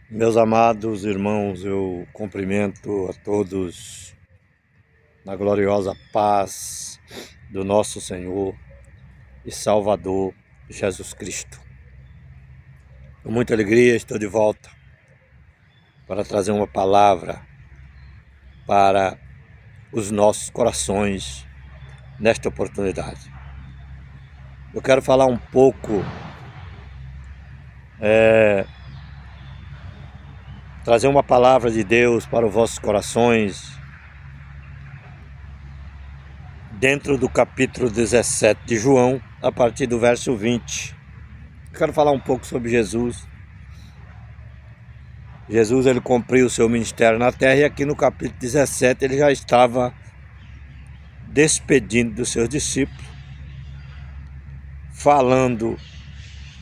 Meus amados irmãos, eu cumprimento a todos na gloriosa paz do nosso Senhor e Salvador Jesus Cristo. Com muita alegria estou de volta para trazer uma palavra para os nossos corações nesta oportunidade. Eu quero falar um pouco, trazer uma palavra de Deus para os vossos corações dentro do capítulo 17 de João, a partir do verso 20. Eu quero falar um pouco sobre Jesus. Jesus, ele cumpriu o seu ministério na terra, e aqui no capítulo 17 ele já estava despedindo dos seus discípulos, falando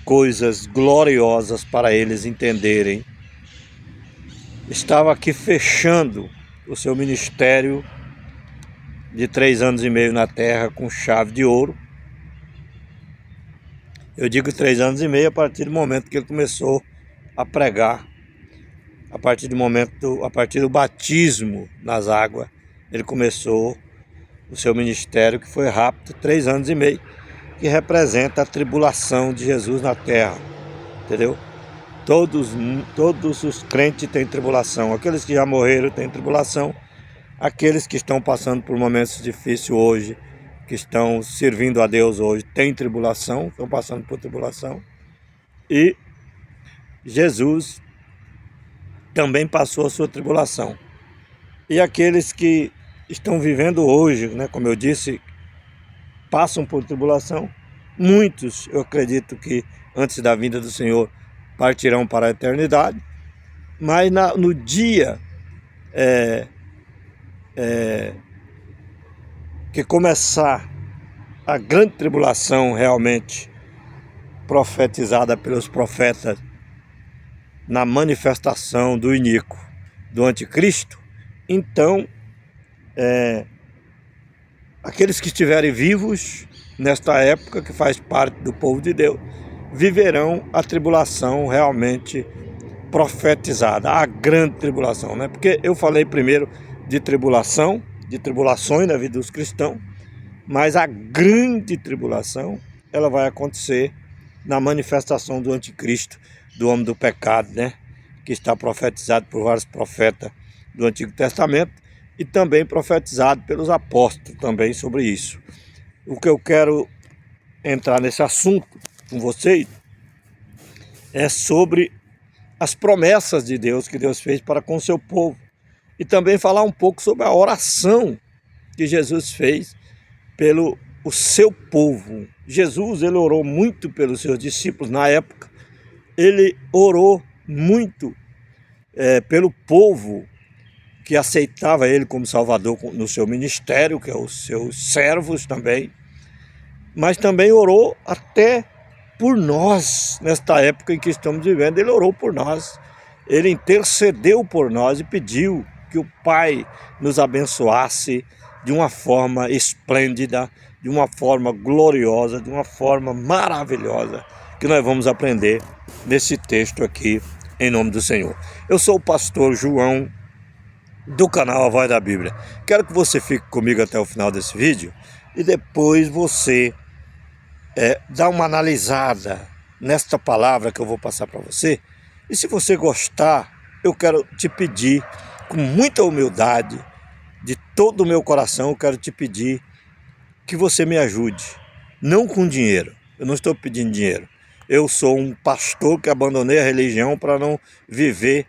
coisas gloriosas para eles entenderem. Estava aqui fechando o seu ministério de 3 anos e meio na terra com chave de ouro. Eu digo 3 anos e meio a partir do momento que ele começou a pregar, a partir do batismo nas águas. Ele começou o seu ministério, que foi rápido, 3 anos e meio, que representa a tribulação de Jesus na terra, entendeu? Todos os crentes têm tribulação, aqueles que já morreram têm tribulação, aqueles que estão passando por momentos difíceis hoje, que estão servindo a Deus hoje, têm tribulação, estão passando por tribulação, e Jesus também passou a sua tribulação. E aqueles que estão vivendo hoje, né, como eu disse, passam por tribulação. Muitos, eu acredito que antes da vinda do Senhor partirão para a eternidade, mas no dia que começar a grande tribulação realmente profetizada pelos profetas na manifestação do iníquo, do anticristo, então aqueles que estiverem vivos nesta época, que faz parte do povo de Deus, viverão a tribulação realmente profetizada, a grande tribulação, né? Porque eu falei primeiro de tribulação, de tribulações na vida dos cristãos, mas a grande tribulação, ela vai acontecer na manifestação do anticristo, do homem do pecado, né? Que está profetizado por vários profetas do Antigo Testamento e também profetizado pelos apóstolos também sobre isso. O que eu quero entrar nesse assunto com vocês é sobre as promessas de Deus que Deus fez para com o seu povo, e também falar um pouco sobre a oração que Jesus fez pelo o seu povo. Jesus, ele orou muito pelos seus discípulos na época, ele orou muito pelo povo que aceitava ele como Salvador no seu ministério, que é os seus servos também, mas também orou até por nós, nesta época em que estamos vivendo. Ele orou por nós, ele intercedeu por nós e pediu que o Pai nos abençoasse de uma forma esplêndida, de uma forma gloriosa, de uma forma maravilhosa, que nós vamos aprender nesse texto aqui, em nome do Senhor. Eu sou o pastor João, do canal A Voz da Bíblia. Quero que você fique comigo até o final desse vídeo e depois você dá uma analisada nesta palavra que eu vou passar para você. E se você gostar, eu quero te pedir, com muita humildade, de todo o meu coração, eu quero te pedir que você me ajude. Não com dinheiro, eu não estou pedindo dinheiro. Eu sou um pastor que abandonei a religião para não viver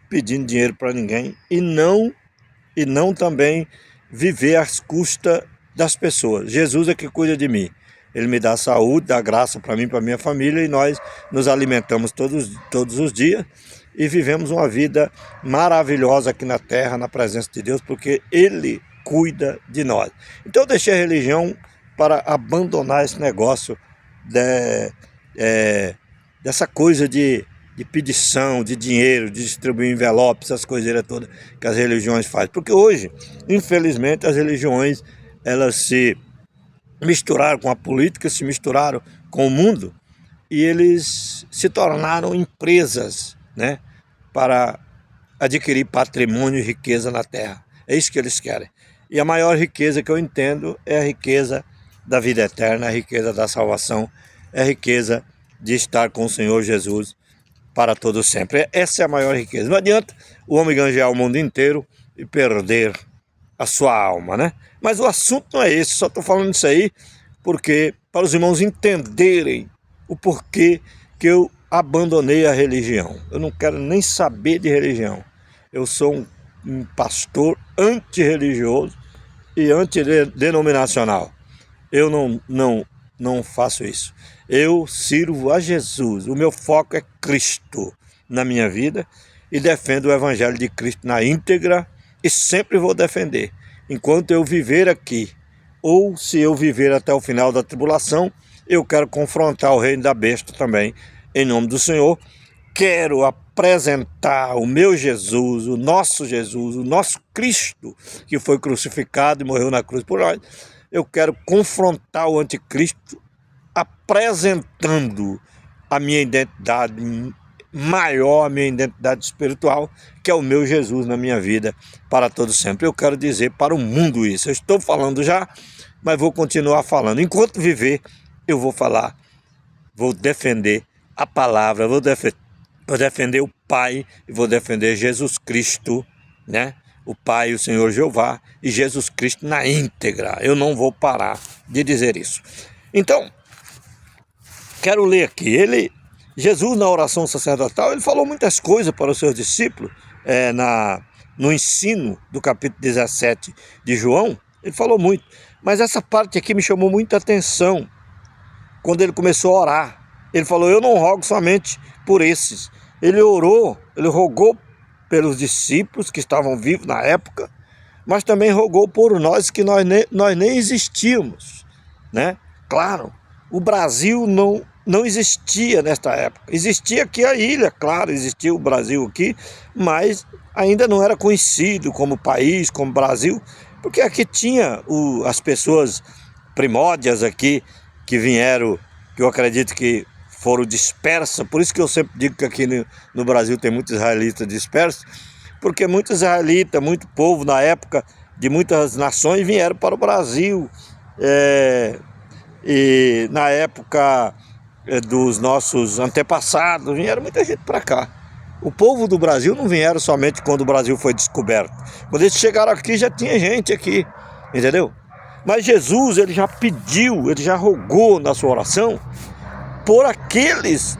pedindo dinheiro para ninguém e não também viver às custas das pessoas. Jesus é que cuida de mim. Ele me dá saúde, dá graça para mim, para minha família, e nós nos alimentamos todos os dias e vivemos uma vida maravilhosa aqui na terra, na presença de Deus, porque Ele cuida de nós. Então eu deixei a religião para abandonar esse negócio dessa coisa de pedição, de dinheiro, de distribuir envelopes, essas coiseiras todas que as religiões fazem. Porque hoje, infelizmente, as religiões, elas se misturaram com a política, se misturaram com o mundo, e eles se tornaram empresas, né? para adquirir patrimônio e riqueza na terra. É isso que eles querem. E a maior riqueza que eu entendo é a riqueza da vida eterna, a riqueza da salvação, é a riqueza de estar com o Senhor Jesus para todo sempre. Essa é a maior riqueza. Não adianta o homem ganhar o mundo inteiro e perder a sua alma, né? Mas o assunto não é esse, só estou falando isso aí porque para os irmãos entenderem o porquê que eu abandonei a religião. Eu não quero nem saber de religião. Eu sou um pastor antirreligioso e antidenominacional. Eu não faço isso. Eu sirvo a Jesus. O meu foco é Cristo na minha vida e defendo o Evangelho de Cristo na íntegra e sempre vou defender. Enquanto eu viver aqui, ou se eu viver até o final da tribulação, eu quero confrontar o reino da besta também, em nome do Senhor. Quero apresentar o meu Jesus, o nosso Cristo, que foi crucificado e morreu na cruz por nós. Eu quero confrontar o anticristo, apresentando a minha identidade maior, a minha identidade espiritual, que é o meu Jesus na minha vida para todo sempre. Eu quero dizer para o mundo isso. Eu estou falando já, mas vou continuar falando. Enquanto viver, eu vou falar, vou defender a palavra, vou defender o Pai e vou defender Jesus Cristo, né? O Pai, o Senhor Jeová e Jesus Cristo na íntegra. Eu não vou parar de dizer isso. Então, quero ler aqui. Jesus, na oração sacerdotal, ele falou muitas coisas para os seus discípulos, no ensino do capítulo 17 de João, ele falou muito. Mas essa parte aqui me chamou muita atenção, quando ele começou a orar. Ele falou, eu não rogo somente por esses. Ele rogou pelos discípulos que estavam vivos na época, mas também rogou por nós que nós nem existíamos, né? Claro, o Brasil não existia nesta época. Existia aqui a ilha, claro, existia o Brasil aqui, mas ainda não era conhecido como país, como Brasil, porque aqui tinha as pessoas primórdias aqui que vieram, que eu acredito que foram dispersas. Por isso que eu sempre digo que aqui no Brasil tem muitos israelitas dispersos, porque muitos israelitas, muito povo na época de muitas nações vieram para o Brasil, e na época dos nossos antepassados vieram muita gente para cá. O povo do Brasil não vieram somente quando o Brasil foi descoberto. Quando eles chegaram aqui já tinha gente aqui, entendeu? Mas Jesus, ele já pediu, ele já rogou na sua oração por aqueles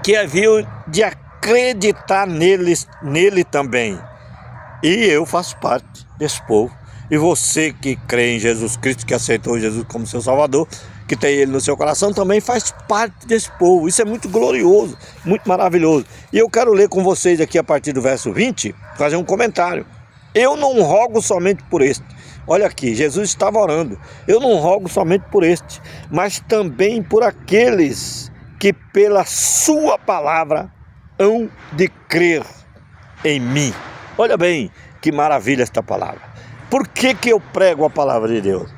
que haviam de acreditar nele também. E eu faço parte desse povo. E você que crê em Jesus Cristo, que aceitou Jesus como seu Salvador, que tem ele no seu coração, também faz parte desse povo. Isso é muito glorioso, muito maravilhoso. E eu quero ler com vocês aqui a partir do verso 20, fazer um comentário. Eu não rogo somente por este. Olha aqui, Jesus estava orando. Eu não rogo somente por este, mas também por aqueles que pela sua palavra hão de crer em mim. Olha bem, que maravilha esta palavra. Por que eu prego a palavra de Deus?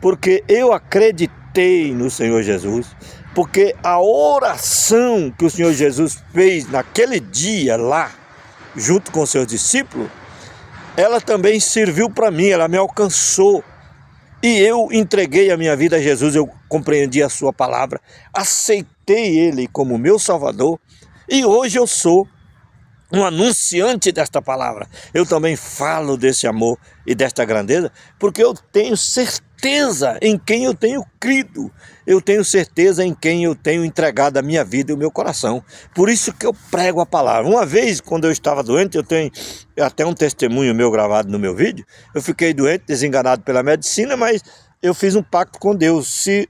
Porque eu acreditei no Senhor Jesus, porque a oração que o Senhor Jesus fez naquele dia lá, junto com seus discípulos, ela também serviu para mim, ela me alcançou. E eu entreguei a minha vida a Jesus, eu compreendi a sua palavra, aceitei ele como meu Salvador, e hoje eu sou um anunciante desta palavra. Eu também falo desse amor e desta grandeza, porque eu tenho certeza em quem eu tenho crido. Eu tenho certeza em quem eu tenho entregado a minha vida e o meu coração. Por isso que eu prego a palavra. Uma vez, quando eu estava doente, eu tenho até um testemunho meu gravado no meu vídeo, eu fiquei doente, desenganado pela medicina, mas eu fiz um pacto com Deus. Se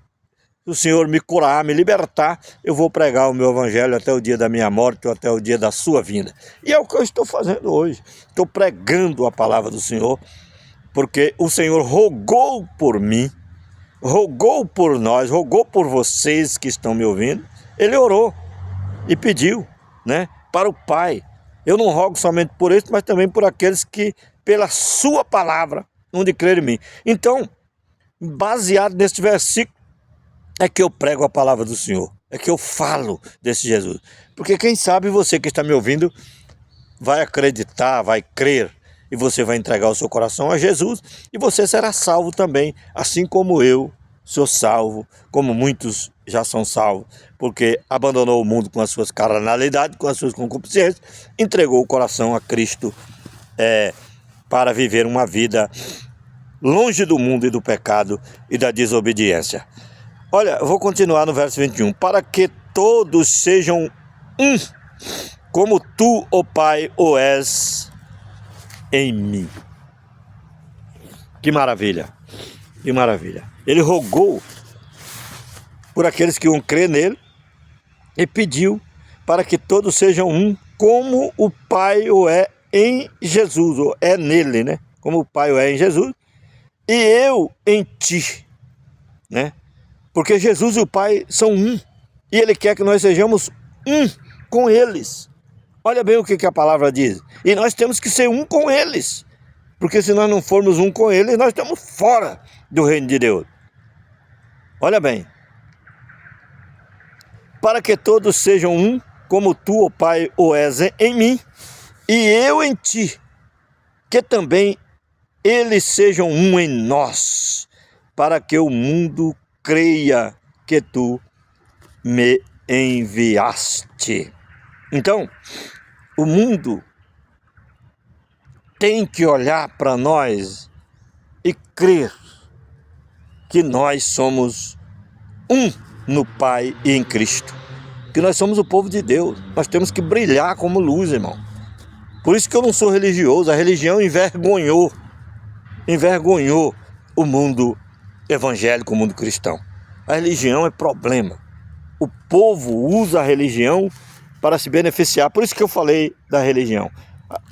o Senhor me curar, me libertar, eu vou pregar o meu evangelho até o dia da minha morte ou até o dia da sua vinda. E é o que eu estou fazendo hoje. Estou pregando a palavra do Senhor, porque o Senhor rogou por mim, rogou por nós, rogou por vocês que estão me ouvindo. Ele orou e pediu, né, para o Pai. Eu não rogo somente por este, mas também por aqueles que, pela sua palavra, hão de crer em mim. Então, baseado neste versículo, é que eu prego a palavra do Senhor, é que eu falo desse Jesus. Porque quem sabe você que está me ouvindo vai acreditar, vai crer, e você vai entregar o seu coração a Jesus, e você será salvo também, assim como eu sou salvo, como muitos já são salvos, porque abandonou o mundo com as suas carnalidades, com as suas concupiscências, entregou o coração a Cristo para viver uma vida longe do mundo e do pecado e da desobediência. Olha, eu vou continuar no verso 21. Para que todos sejam um, como tu, ó Pai, o és em mim. Que maravilha, que maravilha. Ele rogou por aqueles que iam crer nele e pediu para que todos sejam um, como o Pai o é em Jesus, ou é nele, né? Como o Pai o é em Jesus, e eu em ti, né? Porque Jesus e o Pai são um, e Ele quer que nós sejamos um com eles. Olha bem o que a palavra diz. E nós temos que ser um com eles, porque se nós não formos um com eles, nós estamos fora do reino de Deus. Olha bem. Para que todos sejam um, como tu, ó Pai, o és em mim, e eu em ti, que também eles sejam um em nós, para que o mundo creia que tu me enviaste. Então, o mundo tem que olhar para nós e crer que nós somos um no Pai e em Cristo, que nós somos o povo de Deus. Nós temos que brilhar como luz, irmão. Por isso que eu não sou religioso. A religião envergonhou o mundo evangélico, o mundo cristão. A religião é problema. O povo usa a religião para se beneficiar. Por isso que eu falei da religião.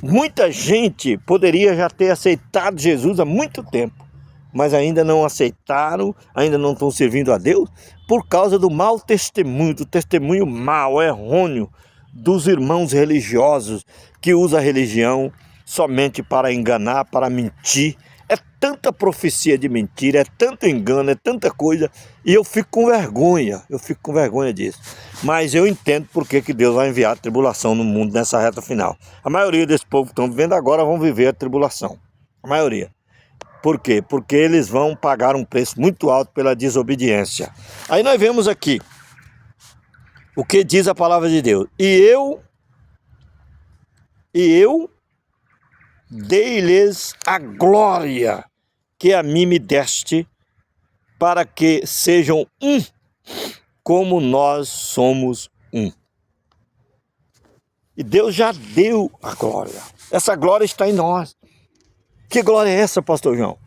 Muita gente poderia já ter aceitado Jesus há muito tempo, mas ainda não aceitaram, ainda não estão servindo a Deus, por causa do mau testemunho, do testemunho mau, errôneo, dos irmãos religiosos que usam a religião somente para enganar, para mentir. É tanta profecia de mentira, é tanto engano, é tanta coisa, e eu fico com vergonha disso. Mas eu entendo por que Deus vai enviar a tribulação no mundo nessa reta final. A maioria desse povo que estão vivendo agora vão viver a tribulação, a maioria. Por quê? Porque eles vão pagar um preço muito alto pela desobediência. Aí nós vemos aqui o que diz a palavra de Deus. E eu dei-lhes a glória que a mim me deste, para que sejam um, como nós somos um. E Deus já deu a glória. Essa glória está em nós. Que glória é essa, pastor João?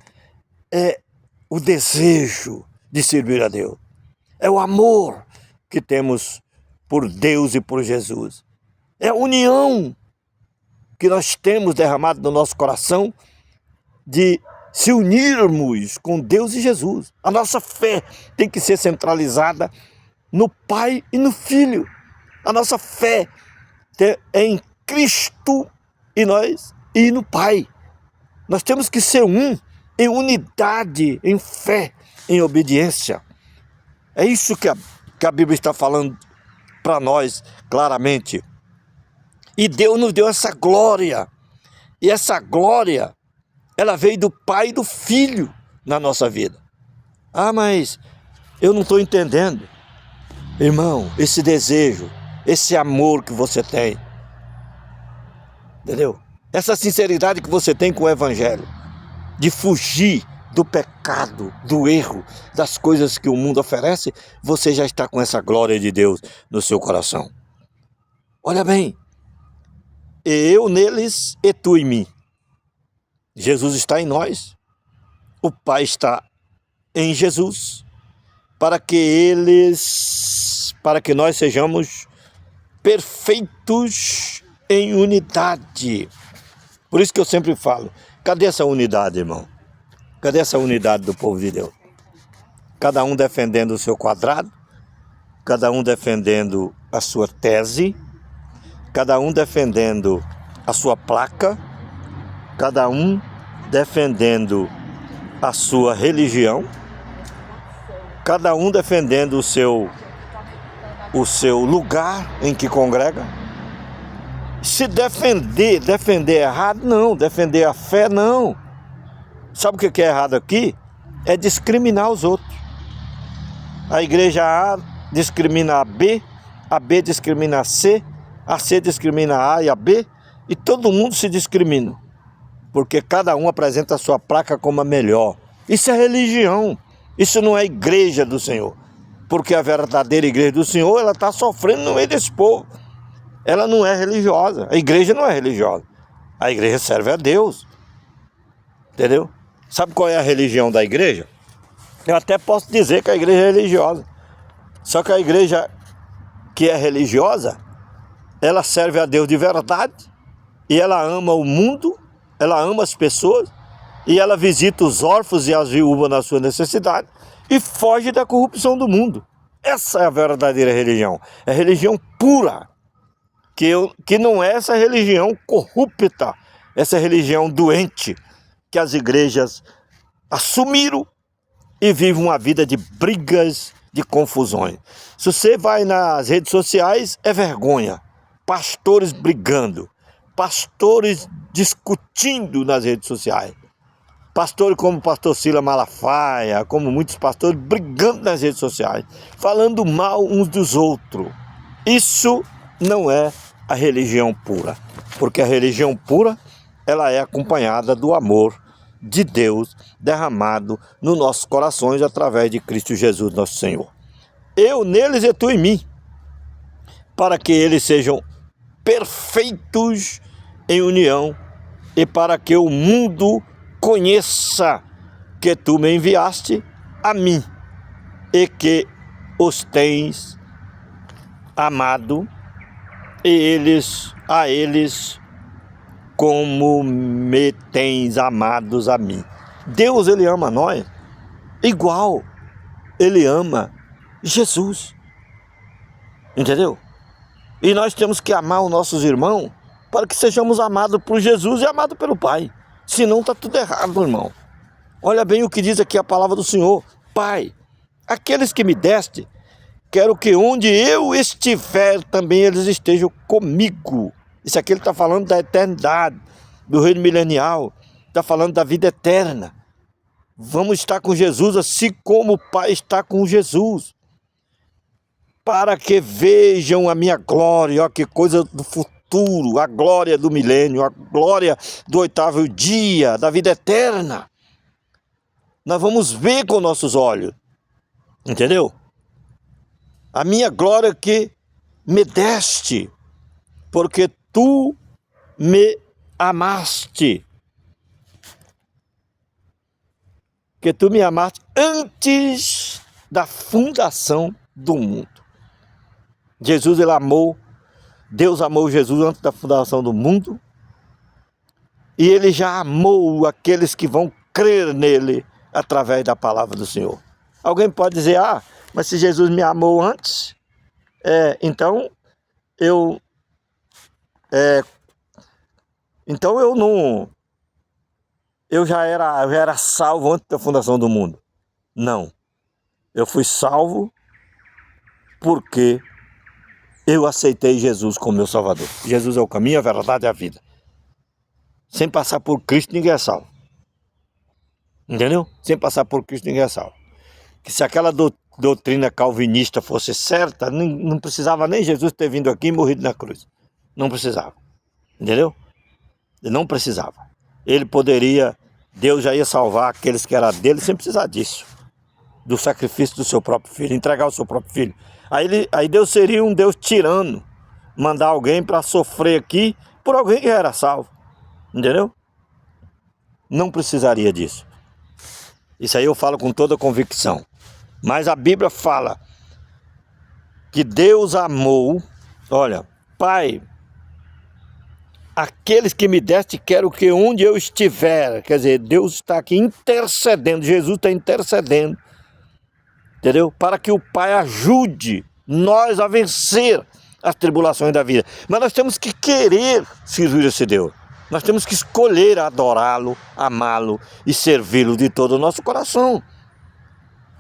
É o desejo de servir a Deus. É o amor que temos por Deus e por Jesus. É a união que nós temos derramado no nosso coração de se unirmos com Deus e Jesus. A nossa fé tem que ser centralizada no Pai e no Filho. A nossa fé é em Cristo e no Pai. Nós temos que ser um, em unidade, em fé, em obediência. É isso que a Bíblia está falando para nós claramente. E Deus nos deu essa glória. E essa glória, ela veio do Pai e do Filho na nossa vida. Ah, mas eu não estou entendendo. Irmão, esse desejo, esse amor que você tem, entendeu? Essa sinceridade que você tem com o Evangelho, de fugir do pecado, do erro, das coisas que o mundo oferece, você já está com essa glória de Deus no seu coração. Olha bem, eu neles e tu em mim. Jesus está em nós, o Pai está em Jesus, para que nós sejamos perfeitos em unidade. Por isso que eu sempre falo, cadê essa unidade, irmão? Cadê essa unidade do povo de Deus? Cada um defendendo o seu quadrado, cada um defendendo a sua tese, cada um defendendo a sua placa, cada um defendendo a sua religião, cada um defendendo o seu lugar em que congrega. Se defender errado, não. Defender a fé, não. Sabe o que é errado aqui? É discriminar os outros. A igreja A discrimina a B discrimina a C discrimina a A e a B, e todo mundo se discrimina, porque cada um apresenta a sua placa como a melhor. Isso é religião, isso não é igreja do Senhor, porque a verdadeira igreja do Senhor, ela está sofrendo no meio desse povo. Ela não é religiosa, a igreja não é religiosa, a igreja serve a Deus, entendeu? Sabe qual é a religião da igreja? Eu até posso dizer que a igreja é religiosa, só que a igreja que é religiosa, ela serve a Deus de verdade, e ela ama o mundo, ela ama as pessoas, e ela visita os órfãos e as viúvas na sua necessidade, e foge da corrupção do mundo. Essa é a verdadeira religião, é religião pura, que não é essa religião corrupta, essa religião doente, que as igrejas assumiram e vivem uma vida de brigas, de confusões. Se você vai nas redes sociais, é vergonha. Pastores brigando, pastores discutindo nas redes sociais. Pastores como o pastor Silas Malafaia, como muitos pastores, brigando nas redes sociais, falando mal uns dos outros. Isso não é a religião pura, porque a religião pura, ela é acompanhada do amor de Deus derramado nos nossos corações através de Cristo Jesus, nosso Senhor. Eu neles e tu em mim, para que eles sejam perfeitos em união e para que o mundo conheça que tu me enviaste a mim e que os tens amado e a eles como me tens amados a mim. Deus, ele ama nós igual ele ama Jesus, entendeu? E nós temos que amar os nossos irmãos para que sejamos amados por Jesus e amados pelo Pai. Senão está tudo errado, irmão. Olha bem o que diz aqui a palavra do Senhor. Pai, aqueles que me deste, quero que onde eu estiver também eles estejam comigo. Isso aqui ele está falando da eternidade, do reino milenial, está falando da vida eterna. Vamos estar com Jesus assim como o Pai está com Jesus, para que vejam a minha glória. Ó, que coisa do futuro, a glória do milênio, a glória do 8º dia, da vida eterna. Nós vamos ver com nossos olhos, entendeu? A minha glória que me deste, porque tu me amaste. Que tu me amaste antes da fundação do mundo. Jesus, ele amou, Deus amou Jesus antes da fundação do mundo, e ele já amou aqueles que vão crer nele através da palavra do Senhor. Alguém pode dizer, mas se Jesus me amou antes, então eu já era salvo antes da fundação do mundo. Não, eu fui salvo porque eu aceitei Jesus como meu Salvador. Jesus é o caminho, a verdade e a vida. Sem passar por Cristo ninguém é salvo. Entendeu? Sem passar por Cristo ninguém é salvo. Que se aquela doutrina calvinista fosse certa, não precisava nem Jesus ter vindo aqui e morrido na cruz. Não precisava. Entendeu? Não precisava. Ele poderia, Deus já ia salvar aqueles que eram dele sem precisar disso. Do sacrifício do seu próprio filho, entregar o seu próprio filho. Aí Deus seria um Deus tirano, mandar alguém para sofrer aqui por alguém que era salvo. Entendeu? Não precisaria disso. Isso aí eu falo com toda convicção. Mas a Bíblia fala que Deus amou, olha, Pai, aqueles que me deste, quero que onde eu estiver, quer dizer, Deus está aqui intercedendo, Jesus está intercedendo, entendeu? Para que o Pai ajude nós a vencer as tribulações da vida. Mas nós temos que querer servir esse Deus. Nós temos que escolher adorá-lo, amá-lo e servi-lo de todo o nosso coração.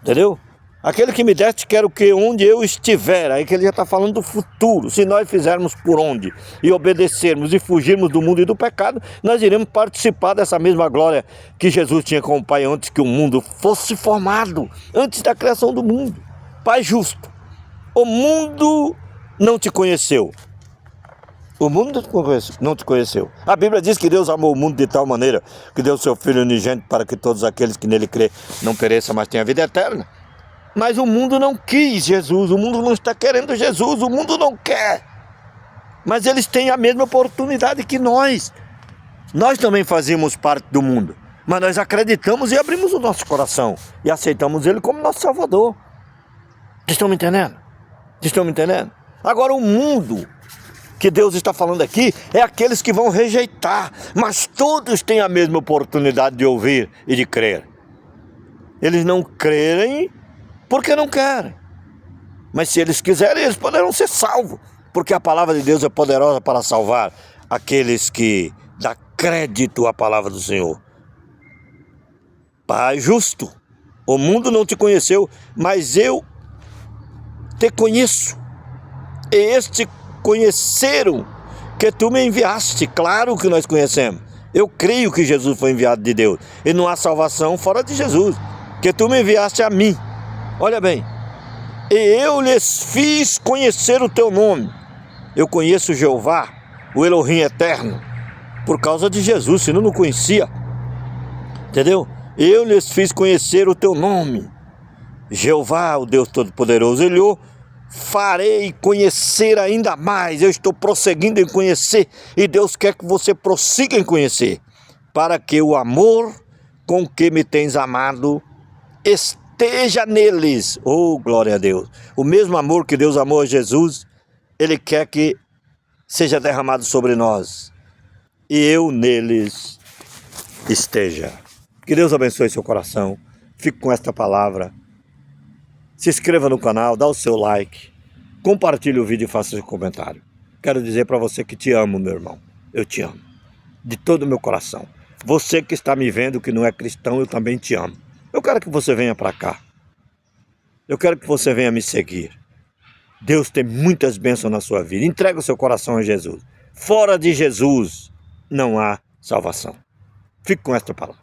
Entendeu? Aquele que me deste, quero que onde eu estiver. Aí que ele já está falando do futuro. Se nós fizermos por onde e obedecermos e fugirmos do mundo e do pecado, nós iremos participar dessa mesma glória que Jesus tinha com o Pai antes que o mundo fosse formado, antes da criação do mundo. Pai justo, o mundo não te conheceu. O mundo não te conheceu. A Bíblia diz que Deus amou o mundo de tal maneira que deu seu Filho unigênito para que todos aqueles que nele crê não pereçam, mas tenham a vida eterna. Mas o mundo não quis Jesus, o mundo não está querendo Jesus, o mundo não quer. Mas eles têm a mesma oportunidade que nós. Nós também fazíamos parte do mundo, mas nós acreditamos e abrimos o nosso coração e aceitamos Ele como nosso Salvador. Vocês estão me entendendo? Vocês estão me entendendo? Agora o mundo que Deus está falando aqui é aqueles que vão rejeitar, mas todos têm a mesma oportunidade de ouvir e de crer. Eles não crerem porque não querem. Mas se eles quiserem, eles poderão ser salvos. Porque a palavra de Deus é poderosa para salvar aqueles que dão crédito à palavra do Senhor. Pai justo, o mundo não te conheceu, mas eu te conheço. E estes conheceram que tu me enviaste. Claro que nós conhecemos. Eu creio que Jesus foi enviado de Deus. E não há salvação fora de Jesus. Que tu me enviaste a mim. Olha bem, e eu lhes fiz conhecer o teu nome. Eu conheço Jeová, o Elohim eterno, por causa de Jesus, senão não conhecia. Entendeu? Eu lhes fiz conhecer o teu nome. Jeová, o Deus Todo-Poderoso, eu farei conhecer ainda mais. Eu estou prosseguindo em conhecer, e Deus quer que você prossiga em conhecer, para que o amor com que me tens amado esteja neles. Oh, glória a Deus. O mesmo amor que Deus amou a Jesus, Ele quer que seja derramado sobre nós. E eu neles esteja. Que Deus abençoe seu coração. Fique com esta palavra. Se inscreva no canal, dá o seu like. Compartilhe o vídeo e faça seu comentário. Quero dizer para você que te amo, meu irmão. Eu te amo. De todo o meu coração. Você que está me vendo que não é cristão, eu também te amo. Eu quero que você venha para cá. Eu quero que você venha me seguir. Deus tem muitas bênçãos na sua vida. Entrega o seu coração a Jesus. Fora de Jesus não há salvação. Fique com esta palavra.